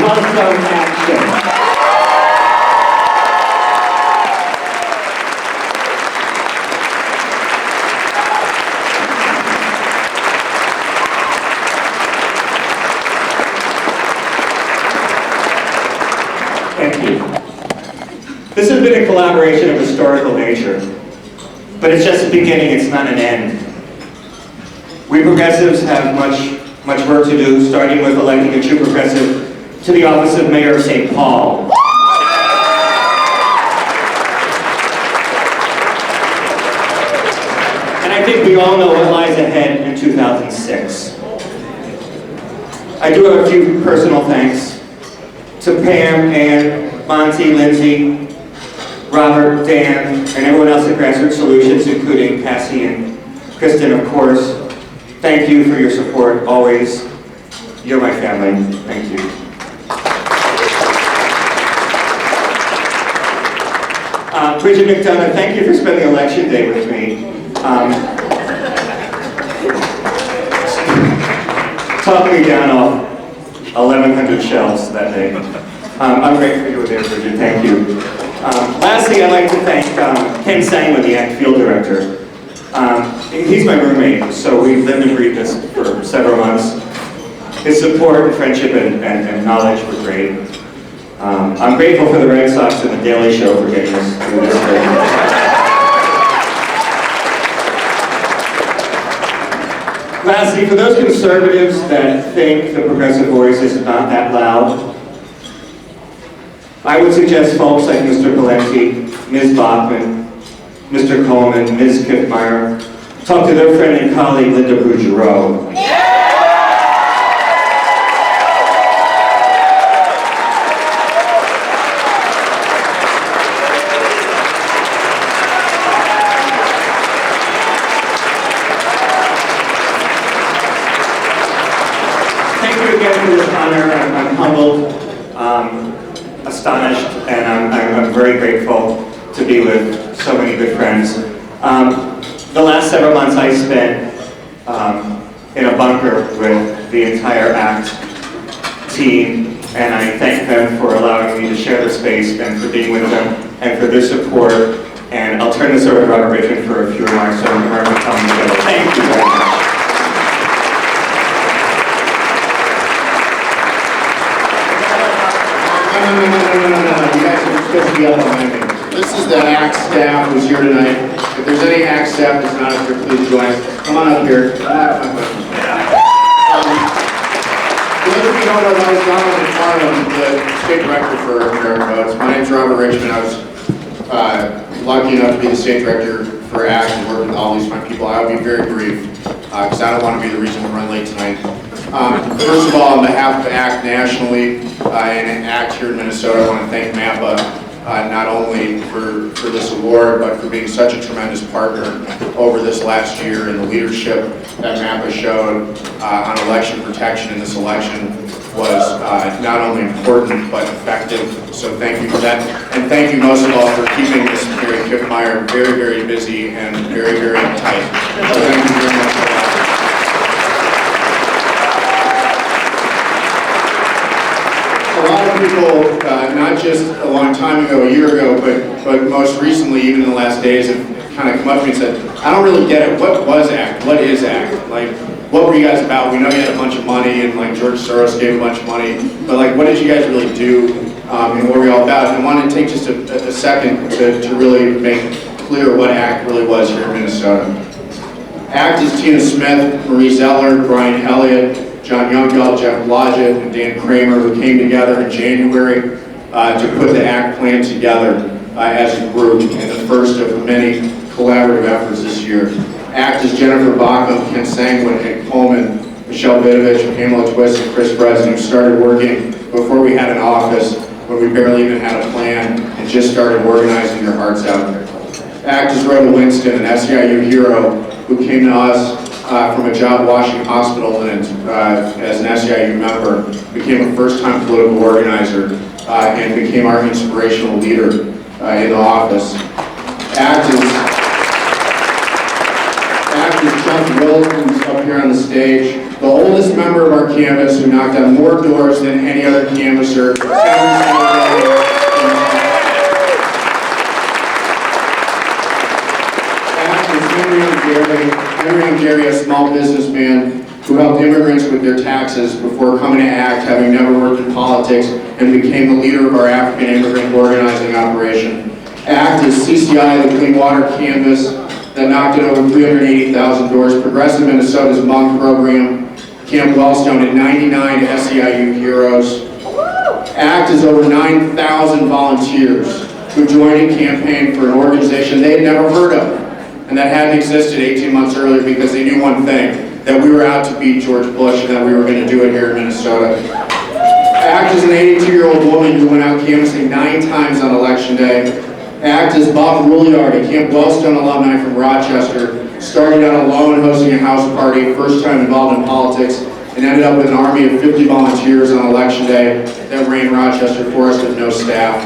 also action. Thank you. This has been a collaboration of historical nature, but it's just a beginning, it's not an end. We progressives have much work to do, starting with electing a true progressive to the office of Mayor of St. Paul. And I think we all know what lies ahead in 2006. I do have a few personal thanks to Pam, Ann, Monty, Lindsay, Robert, Dan, and everyone else at Grassroots Solutions, including Cassie and Kristen, of course. Thank you for your support, always. You're my family. Thank you. Bridget McDonough, thank you for spending election day with me. Talking me down off 1,100 shells that day. I'm grateful you were there, Bridget. Thank you. Lastly, I'd like to thank Ken Sangman, the ACT Field Director. He's my roommate, so we've lived and breathed this for several months. His support, friendship, and knowledge were great. I'm grateful for the Red Sox and the Daily Show for getting us through this great. Lastly, for those conservatives that think the progressive voice is not that loud, I would suggest folks like Mr. Valenti, Ms. Bachman, Mr. Coleman, Ms. Kiffmeyer, talk to their friend and colleague Linda Boudreau. Thank you again for this honor. I'm humbled, astonished, and I'm very grateful to be with so many good friends. The last several months I spent in a bunker with the entire ACT team, and I thank them for allowing me to share the space and for being with them and for their support. And I'll turn this over to Robert Richmond for a few remarks on American coming together. Thank you very much. No. You guys are supposed to be up behind me. This is the ACT staff who's here tonight. If there's any ACT staff that's not up here, please join us. Come on up here. For those of you who don't know, that was Donald McFarland, the state director for American Votes. My name's Robert Richmond. I was lucky enough to be the state director for ACT and work with all these fine people. I will be very brief because I don't want to be the reason we run late tonight. First of all, on behalf of ACT nationally and ACT here in Minnesota, I want to thank MAPA not only for this award, but for being such a tremendous partner over this last year, and the leadership that MAPA showed on election protection in this election was not only important, but effective. So thank you for that. And thank you most of all for keeping Ms. Mary Kiffmeyer very, very busy and very, very tight. So thank you very much for that. A lot of people, not just a long time ago, a year ago, but most recently, even in the last days, have kind of come up to me and said, I don't really get it. What was ACT? What is ACT? Like, what were you guys about? We know you had a bunch of money, and like George Soros gave a bunch of money, but like, what did you guys really do, and what were you all about? And I wanted to take just a second to really make clear what ACT really was here in Minnesota. ACT is Tina Smith, Marie Zeller, Brian Elliott, John Youngdahl, Jeff Blodgett, and Dan Kramer, who came together in January to put the ACT plan together as a group, and the first of many collaborative efforts this year. ACT is Jennifer Bachman, Ken Sangman, Hank Coleman, Michelle Vidovich, Pamela Twist, and Chris Breslin, who started working before we had an office, when we barely even had a plan, and just started organizing their hearts out. ACT is Rhoda Winston, an SEIU hero, who came to us from a job washing hospital and as an SEIU member, became a first-time political organizer and became our inspirational leader in the office. ACT is Chuck Wilson, who's up here on the stage. the oldest member of our canvas who knocked on more doors than any other canvasser every single day. That is Henry and Gary, a small businessman who helped immigrants with their taxes before coming to ACT, having never worked in politics, and became the leader of our African immigrant organizing operation. ACT is CCI, the Clean Water Canvas, that knocked on over 380,000 doors, Progressive Minnesota's Monk program, Camp Wellstone, and 99 SEIU heroes. ACT is over 9,000 volunteers who joined a campaign for an organization they had never heard of, and that hadn't existed 18 months earlier because they knew one thing, that we were out to beat George Bush and that we were going to do it here in Minnesota. ACT is an 82-year-old woman who went out canvassing 9 times on election day. ACT is Bob Rouliard, a Camp Wellstone alumni from Rochester, started out alone hosting a house party, first time involved in politics, and ended up with an army of 50 volunteers on election day that ran Rochester for us with no staff.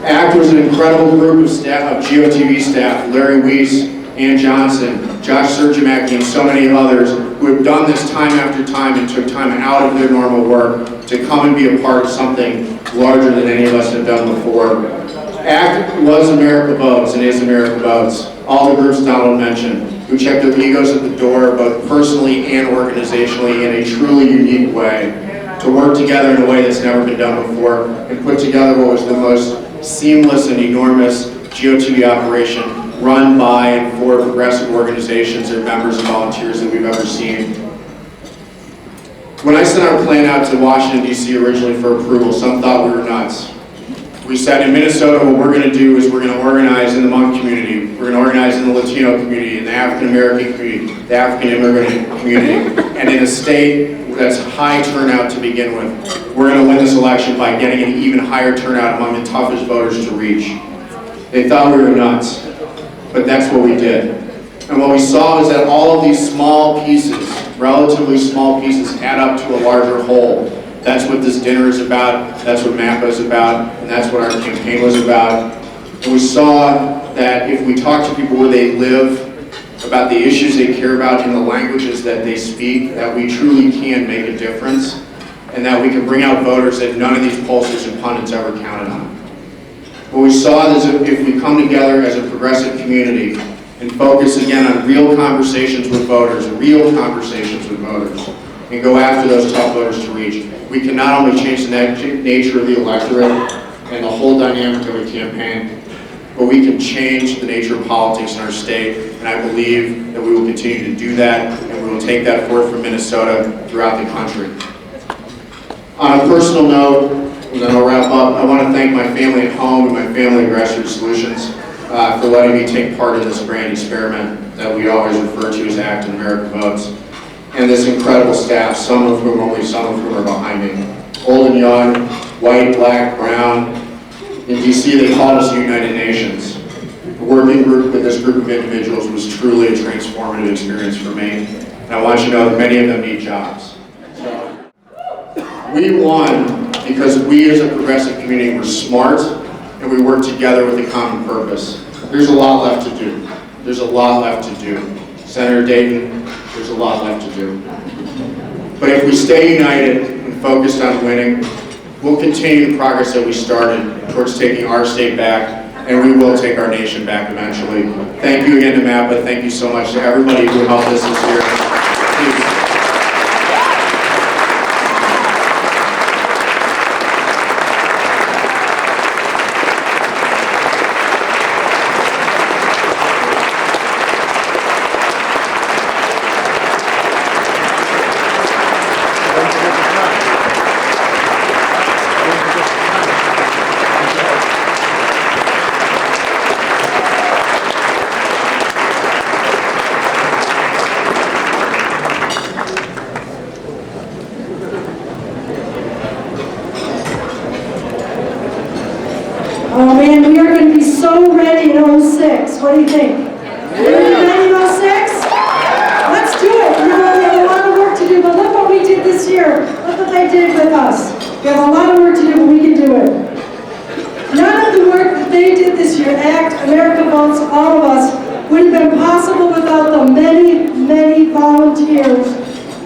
ACT was an incredible group of staff, of GOTV staff, Larry Weiss, Ann Johnson, Josh Sergimaki, and so many others who have done this time after time and took time out of their normal work to come and be a part of something larger than any of us have done before. ACT was America Votes and is America Votes. All the groups Donald mentioned, who checked their egos at the door, both personally and organizationally, in a truly unique way, to work together in a way that's never been done before, and put together what was the most seamless and enormous GOTV operation run by and for progressive organizations, their members and volunteers that we've ever seen. When I sent our plan out to Washington, D.C. originally for approval, some thought we were nuts. We said in Minnesota, what we're going to do is we're going to organize in the Hmong community, we're going to organize in the Latino community, in the African American community, the African immigrant community, and in a state that's high turnout to begin with. We're going to win this election by getting an even higher turnout among the toughest voters to reach. They thought we were nuts, but that's what we did. And what we saw was that all of these small pieces, relatively small pieces, add up to a larger whole. That's what this dinner is about, that's what MAPA is about, and that's what our campaign was about. And we saw that if we talk to people where they live, about the issues they care about in the languages that they speak, that we truly can make a difference, and that we can bring out voters that none of these pollsters and pundits ever counted on. What we saw is if we come together as a progressive community and focus again on real conversations with voters, and go after those tough voters to reach, we can not only change the nature of the electorate and the whole dynamic of a campaign, but we can change the nature of politics in our state, and I believe that we will continue to do that, and we will take that forth from Minnesota throughout the country. On a personal note, and then I'll wrap up, I want to thank my family at home and my family at Grassroots Solutions for letting me take part in this grand experiment that we always refer to as ACT and America Votes. And this incredible staff, only some of whom are behind me. Old and young, white, black, brown. In DC, they called us the United Nations. The working group with this group of individuals was truly a transformative experience for me. And I want you to know that many of them need jobs. So, we won because we as a progressive community were smart and we worked together with a common purpose. There's a lot left to do. There's a lot left to do. Senator Dayton, there's a lot left to do. But if we stay united and focused on winning, we'll continue the progress that we started towards taking our state back, and we will take our nation back eventually. Thank you again to MAPA. Thank you so much to everybody who helped us this year. Please. Oh man, we are going to be so ready in 06. What do you think? Are we ready in 06? Let's do it. You know, we have a lot of work to do, but look what we did this year. Look what they did with us. We have a lot of work to do, but we can do it. None of the work that they did this year, ACT, America Votes, all of us, would have been possible without the many, many volunteers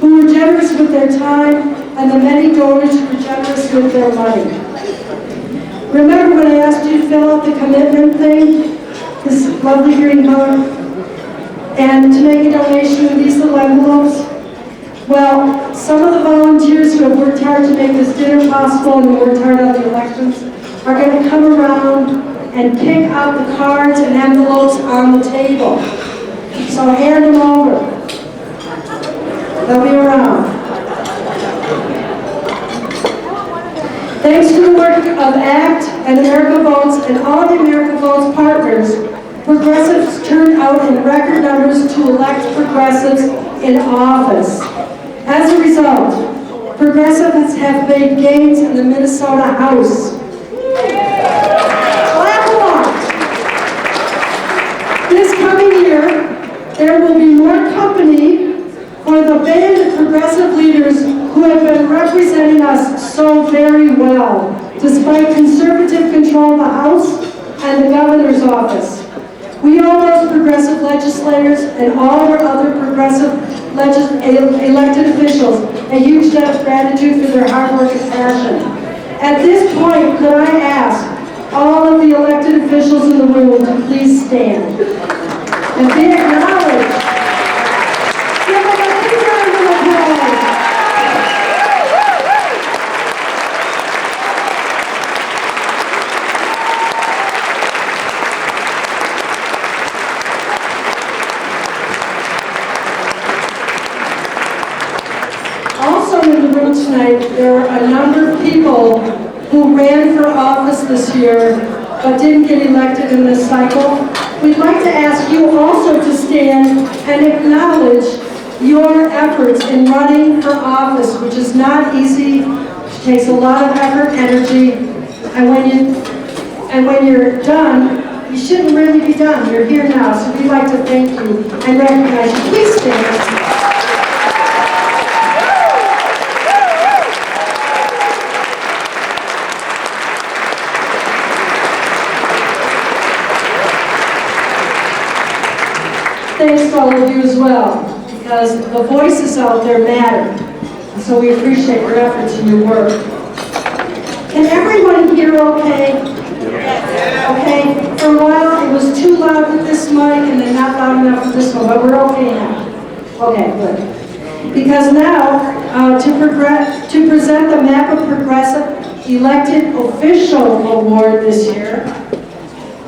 who were generous with their time, and the many donors who were generous with their money. Remember when I asked you to fill out the commitment thing, this lovely green color, and to make a donation in these little envelopes? Well, some of the volunteers who have worked hard to make this dinner possible and worked hard on the elections are going to come around and pick out the cards and envelopes on the table. So hand them over. They'll be around. Thanks to the work of ACT and America Votes and all the America Votes partners, progressives turned out in record numbers to elect progressives in office. As a result, progressives have made gains in the Minnesota House. Clap along. This coming year, there will be more company for the band of progressive leaders who have been representing us so very well, despite conservative control of the House and the governor's office. We owe those progressive legislators and all our other progressive elected officials a huge debt of gratitude for their hard work and passion. At this point, could I ask all of the elected officials in the room to please stand and be acknowledged? Give them a big round of applause. Also in the room tonight, there are a number of people who ran for office this year but didn't get elected in this cycle. We'd like to ask you also to stand and acknowledge your efforts in running for office, which is not easy. It takes a lot of effort, energy, and when you're done, you shouldn't really be done. You're here now, so we'd like to thank you and recognize you. Please stand. Thanks to all of you as well, because the voices out there matter. And so we appreciate your efforts and your work. Can everyone hear okay? Okay, for a while it was too loud with this mic and then not loud enough with this one, but we're okay now. Okay, good. Because now, to present the MAPA Progressive Elected Official Award this year,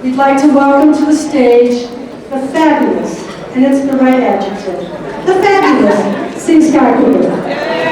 we'd like to welcome to the stage the fabulous, and it's the right adjective, the fabulous C. Scott Cooper.